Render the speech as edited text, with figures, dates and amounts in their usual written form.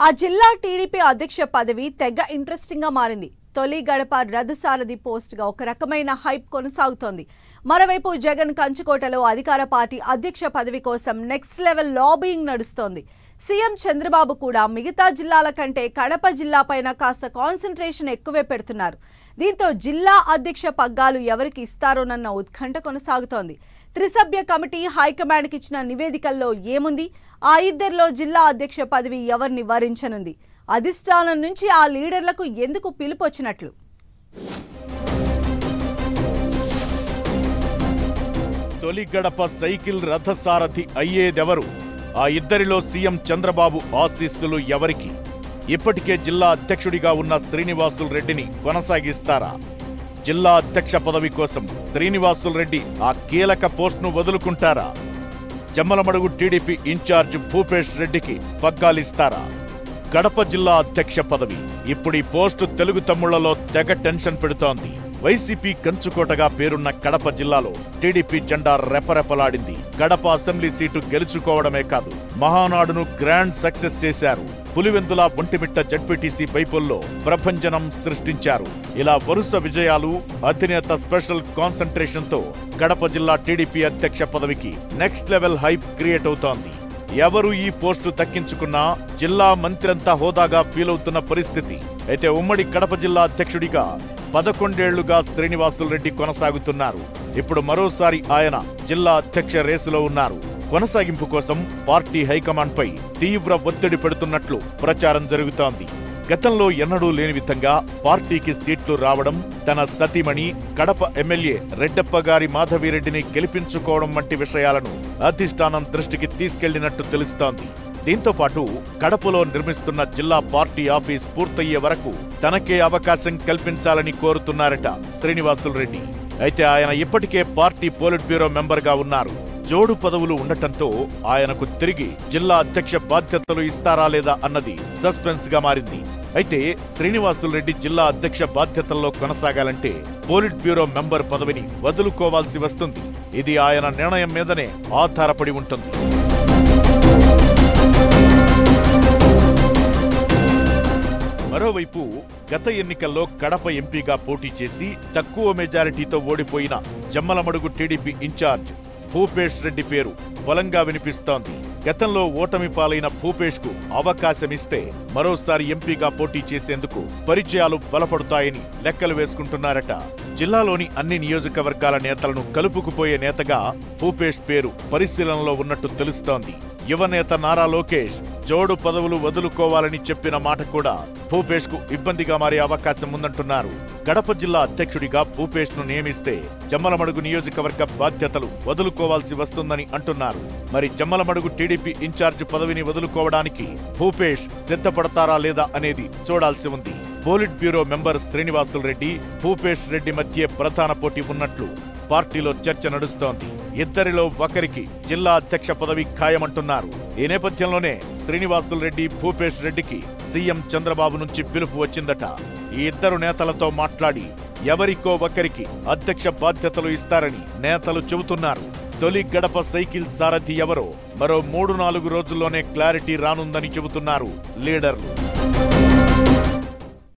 ఆ జిల్లా టీడీపీ అధ్యక్ష పదవి తెగ ఇంట్రెస్టింగ్ గా మారింది. తొలి గడప రథసారథి పోస్ట్ గా ఒక రకమైన హైప్ కొనసాగుతోంది. మరోవైపు జగన్ కంచుకోటలో అధికార పార్టీ అధ్యక్ష పదవి కోసం నెక్స్ట్ లెవెల్ లాబింగ్ నడుస్తోంది. సీఎం చంద్రబాబు కూడా మిగతా జిల్లాల కంటే కడప జిల్లాపైన కాస్త కాన్సంట్రేషన్ ఎక్కువే పెడుతున్నారు. దీంతో జిల్లా అధ్యక్ష పగ్గాలు ఎవరికి ఇస్తారోనన్న ఉత్కంఠ కొనసాగుతోంది. త్రిసభ్య కమిటీ హైకమాండ్కి ఇచ్చిన నివేదికల్లో ఏముంది? ఆ ఇద్దరిలో జిల్లా అధ్యక్ష పదవి ఎవరిని వరించనుంది? అధిష్టానం నుంచి ఆ లీడర్లకు ఎందుకు పిలుపొచ్చినట్లు? తొలి గడప సైకిల్ రథసారథి అయ్యేదెవరు? ఆ ఇద్దరిలో సీఎం చంద్రబాబు ఆశీస్సులు ఎవరికి? ఇప్పటికే జిల్లా అధ్యక్షుడిగా ఉన్న శ్రీనివాసులు రెడ్డిని కొనసాగిస్తారా? జిల్లా అధ్యక్ష పదవి కోసం శ్రీనివాసులు రెడ్డి ఆ కీలక పోస్టును వదులుకుంటారా? జమ్మలమడుగు టీడీపీ ఇన్ఛార్జ్ భూపేష్ రెడ్డికి పగ్గాలిస్తారా? కడప జిల్లా అధ్యక్ష పదవి ఇప్పుడు ఈ పోస్టు తెలుగు తమ్ముళ్లలో తెగ టెన్షన్ పెడుతోంది. వైసీపీ కంచుకోటగా పేరున్న కడప జిల్లాలో టీడీపీ జెండా రెపరెపలాడింది. కడప అసెంబ్లీ సీటు గెలుచుకోవడమే కాదు, మహానాడును గ్రాండ్ సక్సెస్ చేశారు. పులివెందుల ఒంటిమిట్ట జడ్పీటీసీ బైపోల్లో ప్రభంజనం సృష్టించారు. ఇలా వరుస విజయాలు, అధినేత స్పెషల్ కాన్సంట్రేషన్ తో కడప జిల్లా టీడీపీ అధ్యక్ష పదవికి నెక్స్ట్ లెవెల్ హైప్ క్రియేట్ అవుతోంది. ఎవరు ఈ పోస్టు దక్కించుకున్నా జిల్లా మంత్రంతా హోదాగా ఫీల్ అవుతున్న పరిస్థితి. అయితే ఉమ్మడి కడప జిల్లా అధ్యక్షుడిగా 11 ఏళ్లుగా శ్రీనివాసులు రెడ్డి కొనసాగుతున్నారు. ఇప్పుడు మరోసారి ఆయన జిల్లా అధ్యక్ష రేసులో ఉన్నారు. కొనసాగింపు కోసం పార్టీ హైకమాండ్ పై తీవ్ర ఒత్తిడి పెడుతున్నట్లు ప్రచారం జరుగుతోంది. గతంలో ఎన్నడూ లేని విధంగా పార్టీకి సీట్లు రావడం, తన సతీమణి కడప ఎమ్మెల్యే రెడ్డప్ప గారి మాధవిరెడ్డిని గెలిపించుకోవడం వంటి విషయాలను అధిష్టానం దృష్టికి తీసుకెళ్లినట్టు తెలుస్తోంది. దీంతో పాటు కడపలో నిర్మిస్తున్న జిల్లా పార్టీ ఆఫీస్ పూర్తయ్యే వరకు తనకే అవకాశం కల్పించాలని కోరుతున్నారట శ్రీనివాసులు రెడ్డి. అయితే ఆయన ఇప్పటికే పార్టీ పోలిట్ బ్యూరో మెంబర్ గా ఉన్నారు. జోడు పదవులు ఉండటంతో ఆయనకు తిరిగి జిల్లా అధ్యక్ష బాధ్యతలు ఇస్తారా లేదా అన్నది సస్పెన్స్ గా మారింది. అయితే శ్రీనివాసులు రెడ్డి జిల్లా అధ్యక్ష బాధ్యతల్లో కొనసాగాలంటే పోలిట్ బ్యూరో మెంబర్ పదవిని వదులుకోవాల్సి వస్తుంది. ఇది ఆయన నిర్ణయం మీదనే ఆధారపడి ఉంటుంది. మరోవైపు గత ఎన్నికల్లో కడప ఎంపీగా పోటీ చేసి తక్కువ మెజారిటీతో ఓడిపోయిన జమ్మలమడుగు టీడీపీ ఇన్ఛార్జ్ భూపేష్ రెడ్డి పేరు బలంగా వినిపిస్తోంది. గతంలో ఓటమి పాలైన భూపేష్ కు అవకాశమిస్తే మరోసారి ఎంపీగా పోటీ చేసేందుకు పరిచయాలు బలపడతాయని లెక్కలు వేసుకుంటున్నారట. జిల్లాలోని అన్ని నియోజకవర్గాల నేతలను కలుపుకుపోయే నేతగా భూపేష్ పేరు పరిశీలనలో ఉన్నట్టు తెలుస్తోంది. యువనేత నారా లోకేష్ జోడు పదవులు వదులుకోవాలని చెప్పిన మాట కూడా భూపేష్ కు ఇబ్బందిగా మారే అవకాశం ఉందంటున్నారు. కడప జిల్లా అధ్యక్షుడిగా భూపేష్ ను నియమిస్తే జమ్మలమడుగు నియోజకవర్గ బాధ్యతలు వదులుకోవాల్సి వస్తుందని అంటున్నారు. మరి జమ్మలమడుగు టీడీపీ ఇన్ఛార్జ్ పదవిని వదులుకోవడానికి భూపేష్ సిద్ధపడతారా లేదా అనేది చూడాల్సి ఉంది. Polit bureau member Srinivasulu Reddy, Bhupesh Reddy మధ్య ప్రధాన పోటీ ఉన్నట్లు పార్టీలో చర్చ నడుస్తోంది. ఇద్దరిలో ఒకరికి జిల్లా అధ్యక్ష పదవి ఖాయమంటున్నారు. ఈ నేపథ్యంలోనే శ్రీనివాసులు రెడ్డి, భూపేష్ రెడ్డికి సీఎం చంద్రబాబు నుంచి పిలుపు వచ్చిందట. ఈ ఇద్దరు నేతలతో మాట్లాడి ఎవరికో ఒకరికి అధ్యక్ష బాధ్యతలు ఇస్తారని నేతలు చెబుతున్నారు. తొలి గడప సైకిల్ సారథి ఎవరో మరో 3-4 రోజుల్లోనే క్లారిటీ రానుందని చెబుతున్నారు లీడర్లు.